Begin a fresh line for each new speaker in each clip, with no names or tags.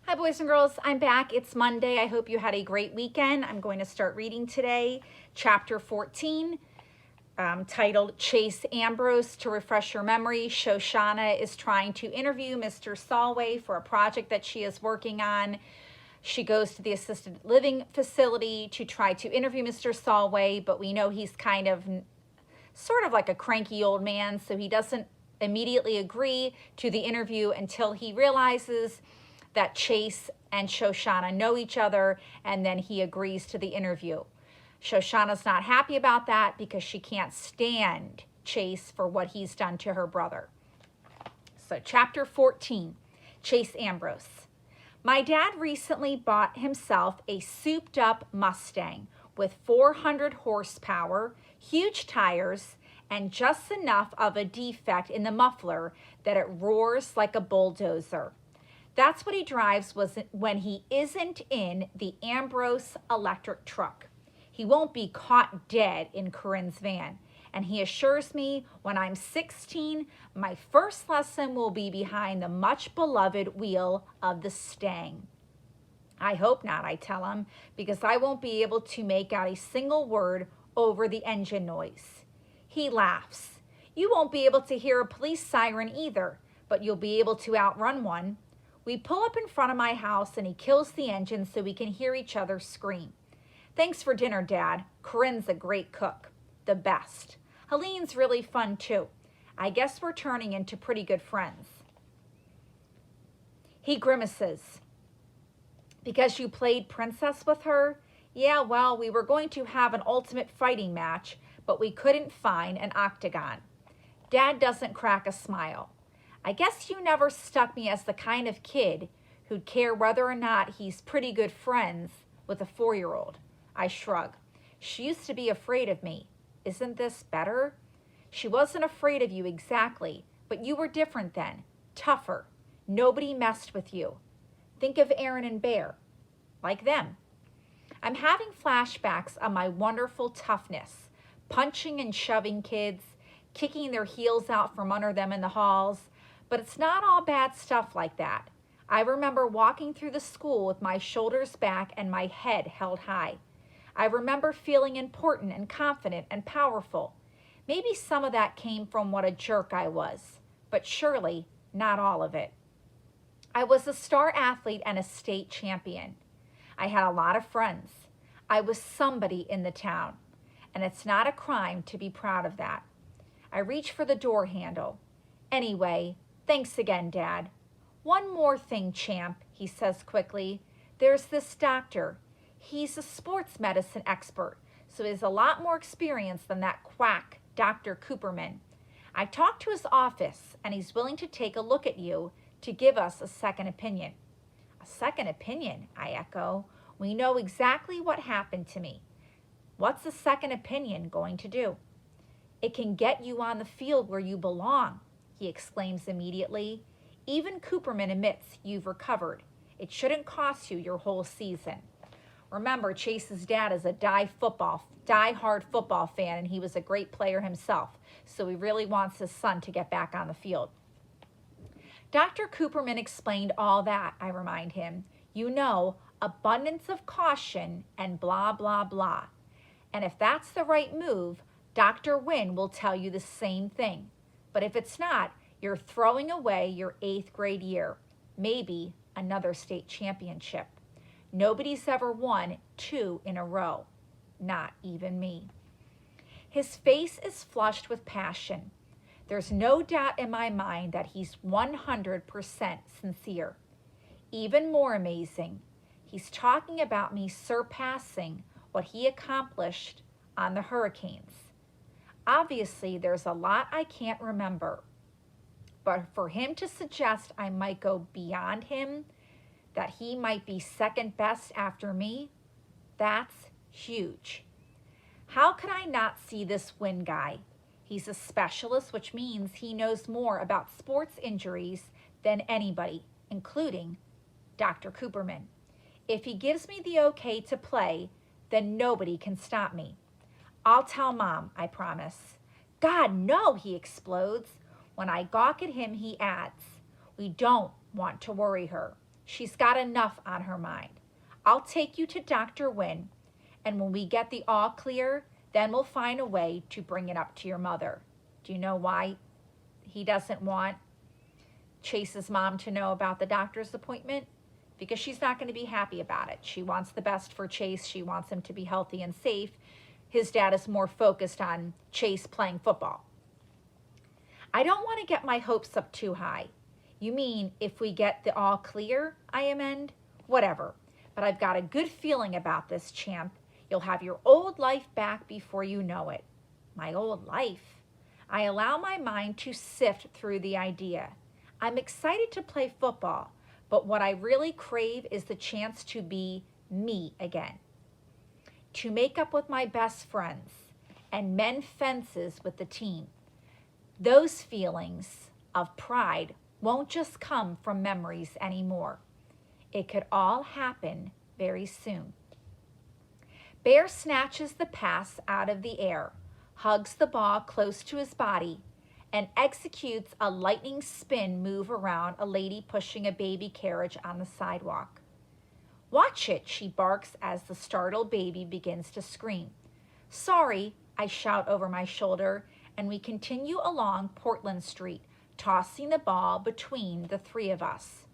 Hi, boys and girls. I'm back. It's Monday. I hope you had a great weekend. I'm going to start reading today, chapter 14, titled Chase Ambrose. To refresh your memory, Shoshana is trying to interview Mr. Solway for a project that she is working on. She goes to the assisted living facility to try to interview Mr. Solway, but we know he's kind of sort of like a cranky old man, so he doesn't immediately agree to the interview until he realizes that Chase and Shoshana know each other, and then he agrees to the interview. Shoshana's not happy about that because she can't stand Chase for what he's done to her brother. So chapter 14, Chase Ambrose. My dad recently bought himself a souped up Mustang with 400 horsepower, huge tires, and just enough of a defect in the muffler that it roars like a bulldozer. That's what he drives when he isn't in the Ambrose electric truck. He won't be caught dead in Corinne's van. And he assures me when I'm 16, my first lesson will be behind the much beloved wheel of the Stang. I hope not, I tell him, because I won't be able to make out a single word over the engine noise. He laughs. You won't be able to hear a police siren either, but you'll be able to outrun one. We pull up in front of my house and he kills the engine so we can hear each other scream. Thanks for dinner, Dad. Corinne's a great cook. The best. Helene's really fun too. I guess we're turning into pretty good friends. He grimaces. Because you played princess with her? Yeah, well, we were going to have an ultimate fighting match, but we couldn't find an octagon. Dad doesn't crack a smile. I guess you never stuck me as the kind of kid who'd care whether or not he's pretty good friends with a 4-year-old. I shrug. She used to be afraid of me. Isn't this better? She wasn't afraid of you exactly, but you were different then, tougher. Nobody messed with you. Think of Aaron and Bear, like them. I'm having flashbacks of my wonderful toughness, punching and shoving kids, kicking their heels out from under them in the halls, but it's not all bad stuff like that. I remember walking through the school with my shoulders back and my head held high. I remember feeling important and confident and powerful. Maybe some of that came from what a jerk I was, but surely not all of it. I was a star athlete and a state champion. I had a lot of friends. I was somebody in the town, and it's not a crime to be proud of that. I reach for the door handle. Anyway, thanks again, Dad. One more thing, champ, he says quickly. There's this doctor. He's a sports medicine expert, so he has a lot more experience than that quack, Dr. Cooperman. I talked to his office, and he's willing to take a look at you to give us a second opinion. A second opinion, I echo. We know exactly what happened to me. What's a second opinion going to do? It can get you on the field where you belong, he exclaims immediately. Even Cooperman admits you've recovered. It shouldn't cost you your whole season. Remember, Chase's dad is a die-hard football fan, and he was a great player himself, so he really wants his son to get back on the field. Dr. Cooperman explained all that, I remind him. You know, abundance of caution and blah, blah, blah. And if that's the right move, Dr. Wynn will tell you the same thing. But if it's not, you're throwing away your 8th grade year, maybe another state championship. Nobody's ever won 2 in a row, not even me. His face is flushed with passion. There's no doubt in my mind that he's 100% sincere. Even more amazing, he's talking about me surpassing what he accomplished on the Hurricanes. Obviously, there's a lot I can't remember, but for him to suggest I might go beyond him, that he might be second best after me, that's huge. How could I not see this Wynn guy? He's a specialist, which means he knows more about sports injuries than anybody, including Dr. Cooperman. If he gives me the okay to play, then nobody can stop me. I'll tell Mom, I promise. God, no, he explodes. When I gawk at him, he adds, we don't want to worry her. She's got enough on her mind. I'll take you to Dr. Wynn, and when we get the all clear, then we'll find a way to bring it up to your mother. Do you know why he doesn't want Chase's mom to know about the doctor's appointment? Because she's not going to be happy about it. She wants the best for Chase. She wants him to be healthy and safe. His dad is more focused on Chase playing football. I don't want to get my hopes up too high. You mean if we get the all clear, I amend? Whatever. But I've got a good feeling about this, champ. You'll have your old life back before you know it. My old life? I allow my mind to sift through the idea. I'm excited to play football, but what I really crave is the chance to be me again. To make up with my best friends and mend fences with the team. Those feelings of pride won't just come from memories anymore. It could all happen very soon. Bear snatches the pass out of the air, hugs the ball close to his body, and executes a lightning spin move around a lady pushing a baby carriage on the sidewalk. Watch it, she barks as the startled baby begins to scream. Sorry, I shout over my shoulder, and we continue along Portland Street, tossing the ball between the three of us.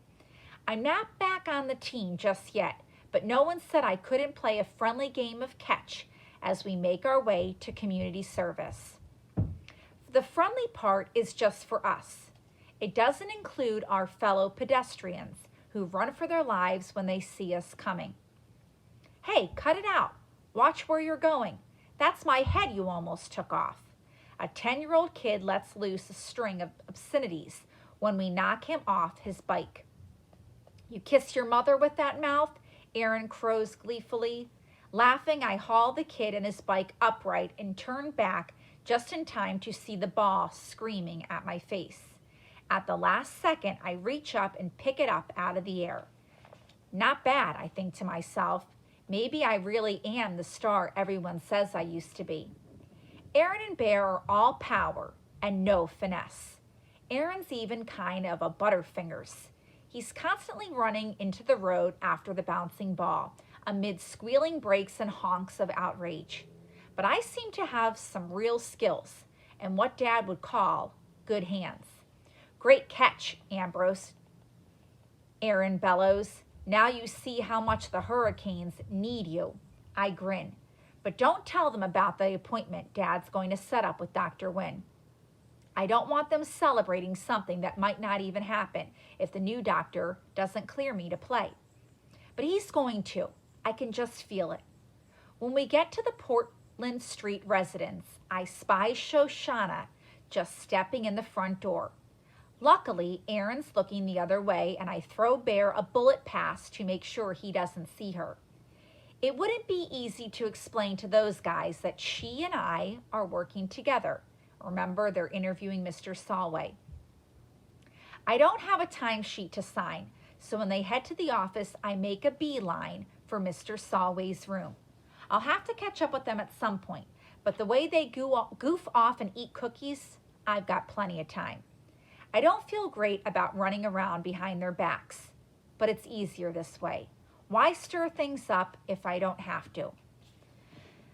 I'm not back on the team just yet, but no one said I couldn't play a friendly game of catch as we make our way to community service. The friendly part is just for us. It doesn't include our fellow pedestrians who run for their lives when they see us coming. Hey, cut it out. Watch where you're going. That's my head you almost took off. A 10-year-old kid lets loose a string of obscenities when we knock him off his bike. You kiss your mother with that mouth? Aaron crows gleefully. Laughing, I haul the kid and his bike upright and turn back just in time to see the ball screaming at my face. At the last second, I reach up and pick it up out of the air. Not bad, I think to myself. Maybe I really am the star everyone says I used to be. Aaron and Bear are all power and no finesse. Aaron's even kind of a butterfingers. He's constantly running into the road after the bouncing ball, amid squealing brakes and honks of outrage. But I seem to have some real skills and what Dad would call good hands. Great catch, Ambrose, Aaron bellows. Now you see how much the Hurricanes need you. I grin. But don't tell them about the appointment Dad's going to set up with Dr. Wynn. I don't want them celebrating something that might not even happen if the new doctor doesn't clear me to play. But he's going to. I can just feel it. When we get to the Portland Street residence, I spy Shoshana just stepping in the front door. Luckily, Aaron's looking the other way, and I throw Bear a bullet pass to make sure he doesn't see her. It wouldn't be easy to explain to those guys that she and I are working together. Remember, they're interviewing Mr. Solway. I don't have a timesheet to sign, so when they head to the office, I make a beeline for Mr. Solway's room. I'll have to catch up with them at some point, but the way they goof off and eat cookies, I've got plenty of time. I don't feel great about running around behind their backs, but it's easier this way. Why stir things up if I don't have to?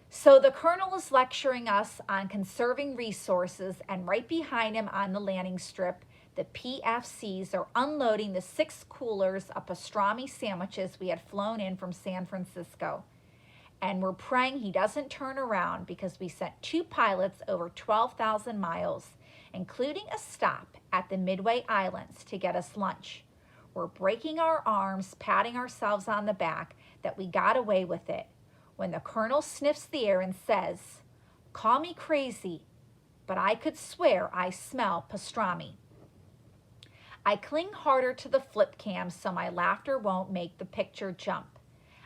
So the colonel is lecturing us on conserving resources, and right behind him on the landing strip, the PFCs are unloading the 6 coolers of pastrami sandwiches we had flown in from San Francisco. And we're praying he doesn't turn around because we sent 2 pilots over 12,000 miles, including a stop at the Midway Islands to get us lunch. We're breaking our arms, patting ourselves on the back that we got away with it, when the colonel sniffs the air and says, "Call me crazy, but I could swear I smell pastrami." I cling harder to the flip cam so my laughter won't make the picture jump.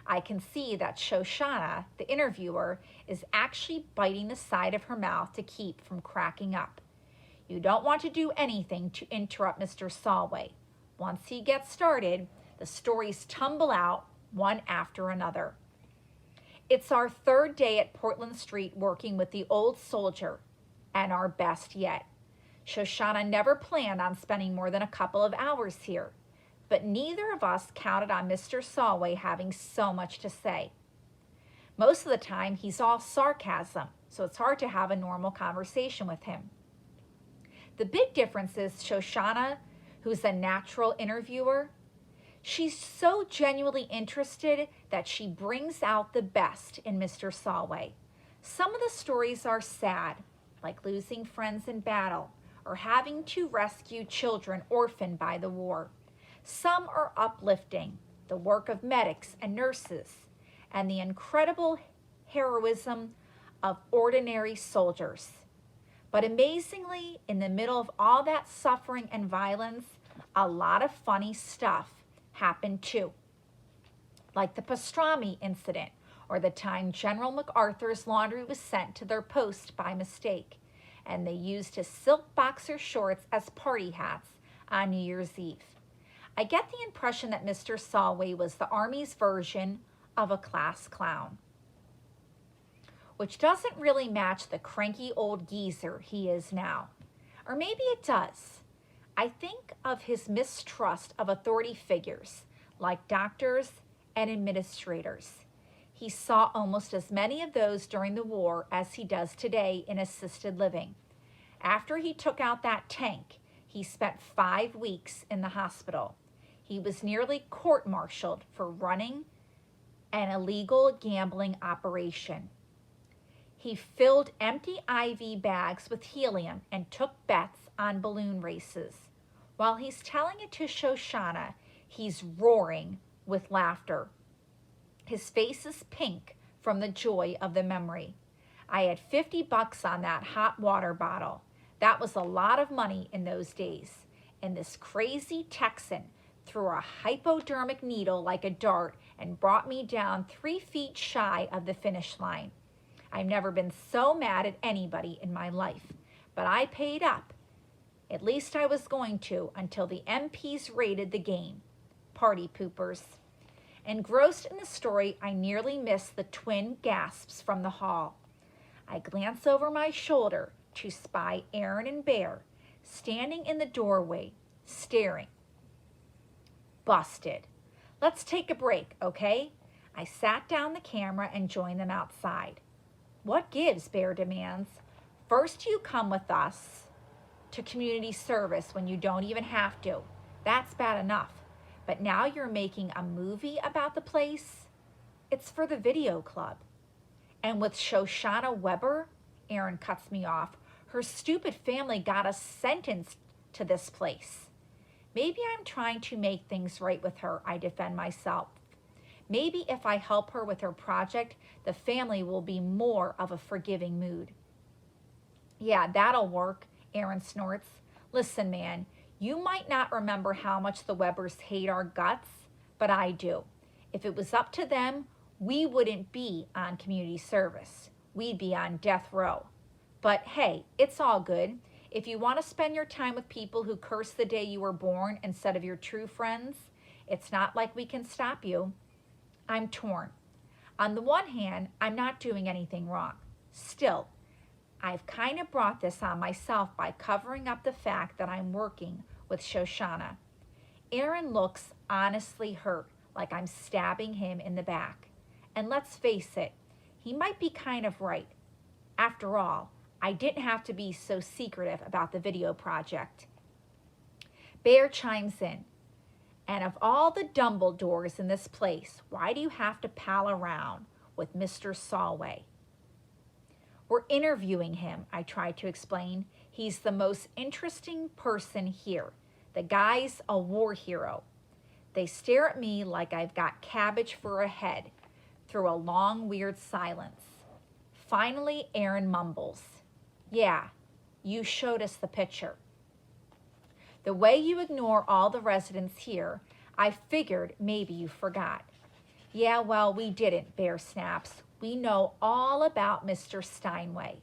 I can see that Shoshana, the interviewer, is actually biting the side of her mouth to keep from cracking up. You don't want to do anything to interrupt Mr. Solway. Once he gets started, the stories tumble out one after another. It's our 3rd day at Portland Street working with the old soldier, and our best yet. Shoshana never planned on spending more than a couple of hours here. but neither of us counted on Mr. Solway having so much to say. Most of the time, he's all sarcasm, so it's hard to have a normal conversation with him. The big difference is Shoshana, who's a natural interviewer. She's so genuinely interested that she brings out the best in Mr. Solway. Some of the stories are sad, like losing friends in battle or having to rescue children orphaned by the war. Some are uplifting, the work of medics and nurses, and the incredible heroism of ordinary soldiers. But amazingly, in the middle of all that suffering and violence, a lot of funny stuff happened too. Like the pastrami incident, or the time General MacArthur's laundry was sent to their post by mistake, and they used his silk boxer shorts as party hats on New Year's Eve. I get the impression that Mr. Solway was the Army's version of a class clown, which doesn't really match the cranky old geezer he is now. Or maybe it does. I think of his mistrust of authority figures like doctors and administrators. He saw almost as many of those during the war as he does today in assisted living. After he took out that tank, he spent 5 weeks in the hospital. He was nearly court-martialed for running an illegal gambling operation. He filled empty IV bags with helium and took bets on balloon races. While he's telling it to Shoshana, he's roaring with laughter. His face is pink from the joy of the memory. I had $50 on that hot water bottle. That was a lot of money in those days. And this crazy Texan threw a hypodermic needle like a dart and brought me down 3 feet shy of the finish line. I've never been so mad at anybody in my life, but I paid up. At least I was going to until the MPs raided the game. Party poopers. Engrossed in the story, I nearly missed the twin gasps from the hall. I glance over my shoulder to spy Aaron and Bear standing in the doorway, staring. Busted. Let's take a break, okay? I sat down the camera and joined them outside. What gives, Bear demands. First you come with us to community service when you don't even have to. That's bad enough. But now you're making a movie about the place? It's for the video club. And with Shoshana Weber, Aaron cuts me off, her stupid family got us sentenced to this place. Maybe I'm trying to make things right with her, I defend myself. Maybe if I help her with her project, the family will be more of a forgiving mood. Yeah, that'll work, Aaron snorts. Listen, man, you might not remember how much the Webers hate our guts, but I do. If it was up to them, we wouldn't be on community service. We'd be on death row. But hey, it's all good. If you want to spend your time with people who curse the day you were born instead of your true friends, it's not like we can stop you. I'm torn. On the one hand, I'm not doing anything wrong. Still, I've kind of brought this on myself by covering up the fact that I'm working with Shoshana. Aaron looks honestly hurt, like I'm stabbing him in the back. And let's face it, he might be kind of right. After all, I didn't have to be so secretive about the video project. Bear chimes in. And of all the Dumbledores in this place, why do you have to pal around with Mr. Solway? We're interviewing him, I try to explain. He's the most interesting person here. The guy's a war hero. They stare at me like I've got cabbage for a head through a long, weird silence. Finally, Aaron mumbles, "Yeah, you showed us the picture. The way you ignore all the residents here, I figured maybe you forgot." "Yeah, well, we didn't," Bear snaps. "We know all about Mr. Steinway."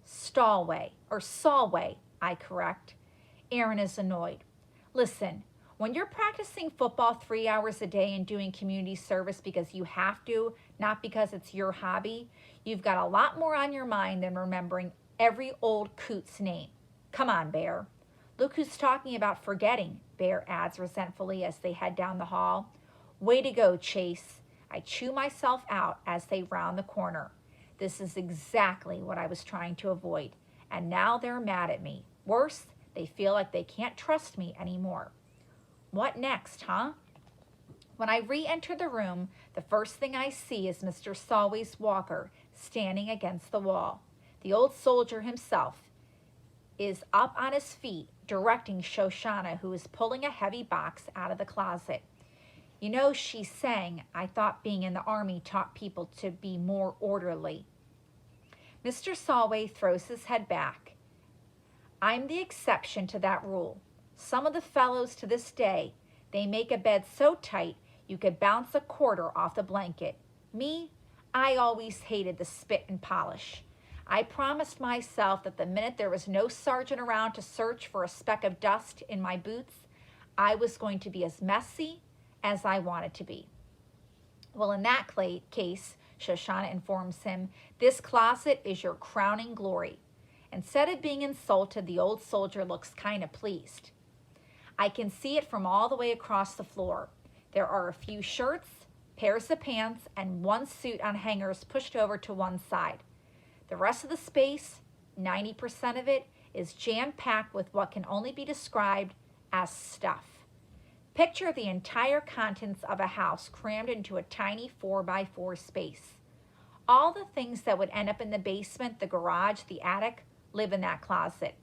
"Stallway, or Solway," I correct. Aaron is annoyed. "Listen, when you're practicing football 3 hours a day and doing community service because you have to, not because it's your hobby, you've got a lot more on your mind than remembering every old coot's name. Come on, Bear. Look who's talking about forgetting, Bear adds resentfully as they head down the hall. Way to go, Chase. I chew myself out as they round the corner. This is exactly what I was trying to avoid, and now they're mad at me. Worse, they feel like they can't trust me anymore. What next, huh? When I re-enter the room, the first thing I see is Mr. Solway's walker standing against the wall. The old soldier himself is up on his feet, directing Shoshana, who is pulling a heavy box out of the closet. You know, she's saying, I thought being in the army taught people to be more orderly. Mr. Solway throws his head back. I'm the exception to that rule. Some of the fellows to this day, they make a bed so tight you could bounce a quarter off the blanket. Me, I always hated the spit and polish. I promised myself that the minute there was no sergeant around to search for a speck of dust in my boots, I was going to be as messy as I wanted to be. Well, in that case, Shoshana informs him, this closet is your crowning glory. Instead of being insulted, the old soldier looks kind of pleased. I can see it from all the way across the floor. There are a few shirts, pairs of pants, and one suit on hangers pushed over to one side. The rest of the space, 90% of it, is jam-packed with what can only be described as stuff. Picture the entire contents of a house crammed into a tiny 4x4 space. All the things that would end up in the basement, the garage, the attic, live in that closet.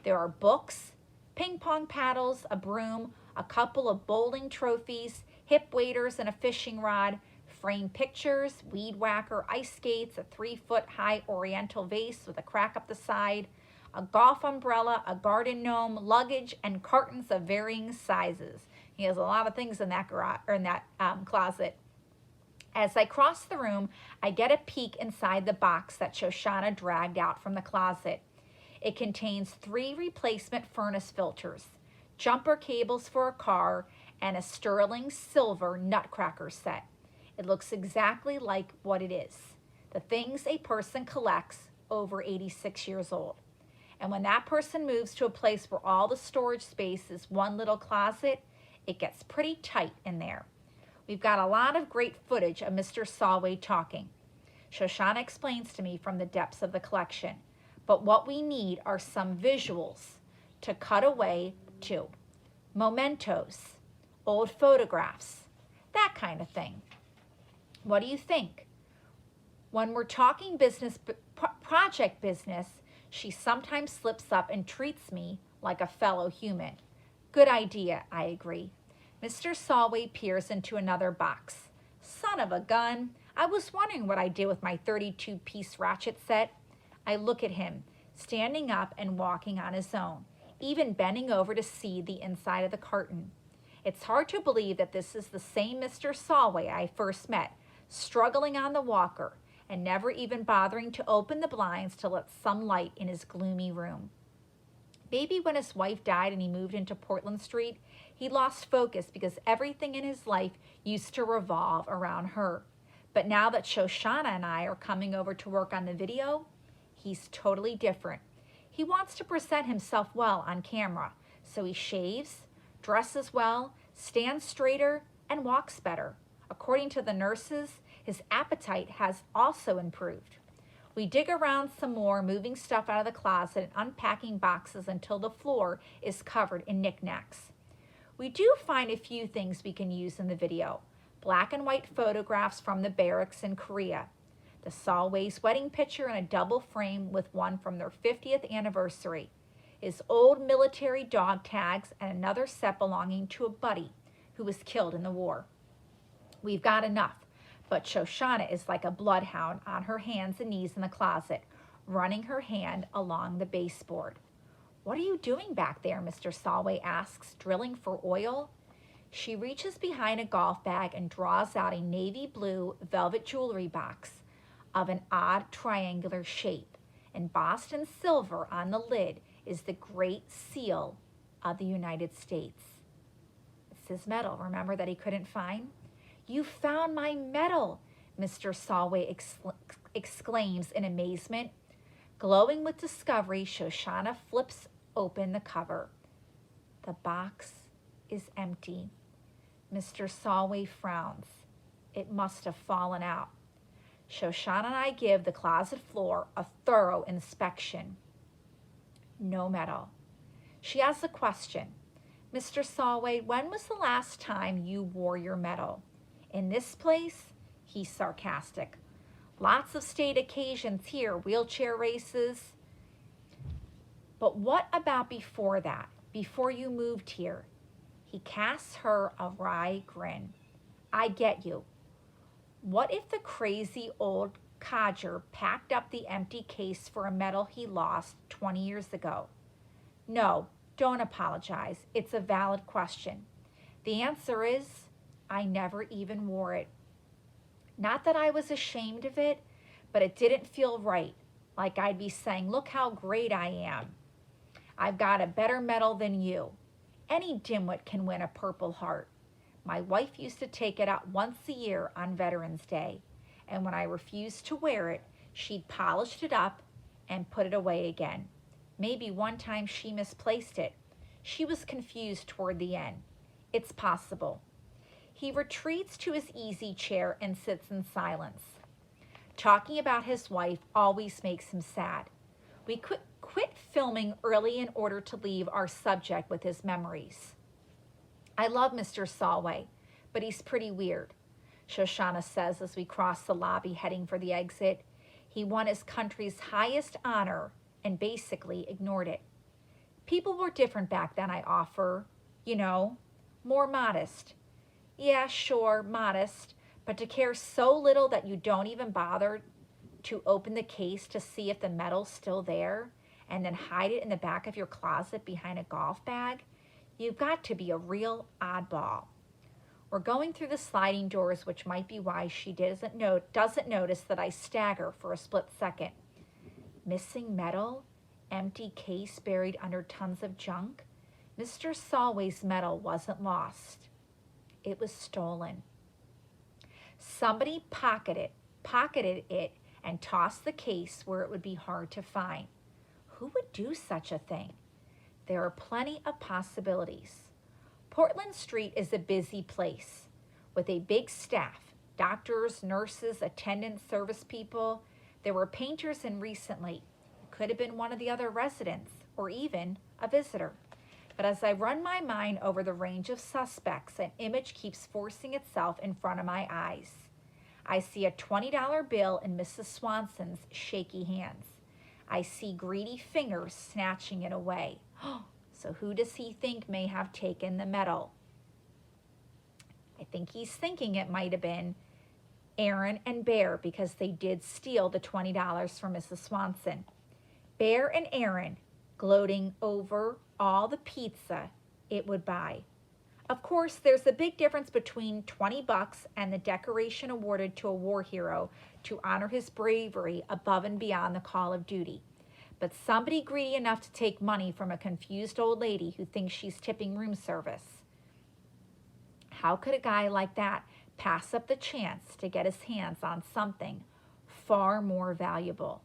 There are books, ping pong paddles, a broom, a couple of bowling trophies, hip waders and a fishing rod, framed pictures, weed whacker, ice skates, a 3-foot-high oriental vase with a crack up the side, a golf umbrella, a garden gnome, luggage, and cartons of varying sizes. He has a lot of things in that closet. As I cross the room, I get a peek inside the box that Shoshana dragged out from the closet. It contains 3 replacement furnace filters, jumper cables for a car, and a sterling silver nutcracker set. It looks exactly like what it is, the things a person collects over 86 years old. And when that person moves to a place where all the storage space is one little closet, it gets pretty tight in there. We've got a lot of great footage of Mr. Solway talking. Shoshana explains to me from the depths of the collection. But what we need are some visuals to cut away to. Mementos, old photographs, that kind of thing. What do you think? When we're talking business, project business, she sometimes slips up and treats me like a fellow human. Good idea, I agree. Mr. Solway peers into another box. Son of a gun, I was wondering what I'd do with my 32-piece ratchet set. I look at him, standing up and walking on his own, even bending over to see the inside of the carton. It's hard to believe that this is the same Mr. Solway I first met, struggling on the walker and never even bothering to open the blinds to let some light in his gloomy room. Maybe when his wife died and he moved into Portland Street, he lost focus because everything in his life used to revolve around her. But now that Shoshana and I are coming over to work on the video, he's totally different. He wants to present himself well on camera, so he shaves, dresses well, stands straighter, and walks better. According to the nurses, his appetite has also improved. We dig around some more, moving stuff out of the closet and unpacking boxes until the floor is covered in knickknacks. We do find a few things we can use in the video. Black and white photographs from the barracks in Korea. The Solway's wedding picture in a double frame with one from their 50th anniversary. His old military dog tags and another set belonging to a buddy who was killed in the war. We've got enough. But Shoshana is like a bloodhound on her hands and knees in the closet, running her hand along the baseboard. What are you doing back there? Mr. Solway asks, drilling for oil. She reaches behind a golf bag and draws out a navy blue velvet jewelry box of an odd triangular shape. Embossed in silver on the lid is the Great Seal of the United States. It's his medal, remember, that he couldn't find? You found my medal, Mr. Solway exclaims in amazement. Glowing with discovery, Shoshana flips open the cover. The box is empty. Mr. Solway frowns. It must have fallen out. Shoshana and I give the closet floor a thorough inspection. No medal. She asks a question. Mr. Solway, when was the last time you wore your medal? In this place? He's sarcastic. Lots of state occasions here, wheelchair races. But what about before that, before you moved here? He casts her a wry grin. I get you. What if the crazy old codger packed up the empty case for a medal he lost 20 years ago? No, don't apologize. It's a valid question. The answer is, I never even wore it. Not that I was ashamed of it, but it didn't feel right, like I'd be saying, look how great I am. I've got a better medal than you. Any dimwit can win a Purple Heart. My wife used to take it out once a year on Veterans Day, and when I refused to wear it, she'd polished it up and put it away again. Maybe one time she misplaced it. She was confused toward the end. It's possible. He retreats to his easy chair and sits in silence. Talking about his wife always makes him sad. We quit filming early in order to leave our subject with his memories. I love Mr. Solway, but he's pretty weird, Shoshana says as we cross the lobby heading for the exit. He won his country's highest honor and basically ignored it. People were different back then, I offer. You know, more modest. Yeah, sure, modest, but to care so little that you don't even bother to open the case to see if the medal's still there and then hide it in the back of your closet behind a golf bag? You've got to be a real oddball. We're going through the sliding doors, which might be why she doesn't notice that I stagger for a split second. Missing medal? Empty case buried under tons of junk? Mr. Solway's medal wasn't lost. It was stolen. Somebody pocketed it and tossed the case where it would be hard to find. Who would do such a thing? There are plenty of possibilities. Portland Street is a busy place with a big staff, doctors, nurses, attendants, service people. There were painters in recently. It could have been one of the other residents or even a visitor. But as I run my mind over the range of suspects, an image keeps forcing itself in front of my eyes. I see a $20 bill in Mrs. Swanson's shaky hands. I see greedy fingers snatching it away. So who does he think may have taken the medal? I think he's thinking it might have been Aaron and Bear because they did steal the $20 from Mrs. Swanson. Bear and Aaron gloating over all the pizza it would buy. Of course, there's a big difference between $20 and the decoration awarded to a war hero to honor his bravery above and beyond the call of duty. But somebody greedy enough to take money from a confused old lady who thinks she's tipping room service. How could a guy like that pass up the chance to get his hands on something far more valuable?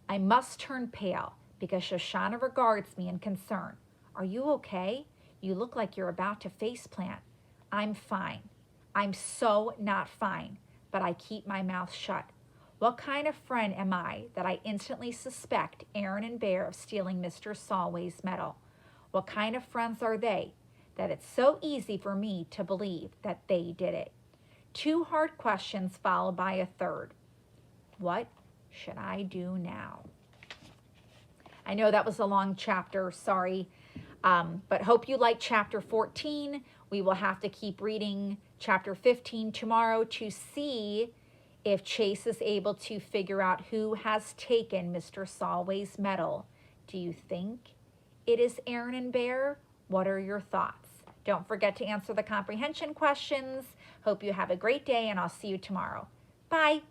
I must turn pale because Shoshana regards me in concern. Are you okay? You look like you're about to faceplant. I'm fine. I'm so not fine, but I keep my mouth shut. What kind of friend am I that I instantly suspect Aaron and Bear of stealing Mr. Solway's medal? What kind of friends are they that it's so easy for me to believe that they did it? 2 hard questions followed by a third. What should I do now? I know that was a long chapter, sorry, but hope you liked chapter 14. We will have to keep reading chapter 15 tomorrow to see if Chase is able to figure out who has taken Mr. Solway's medal. Do you think it is Aaron and Bear? What are your thoughts? Don't forget to answer the comprehension questions. Hope you have a great day, and I'll see you tomorrow. Bye.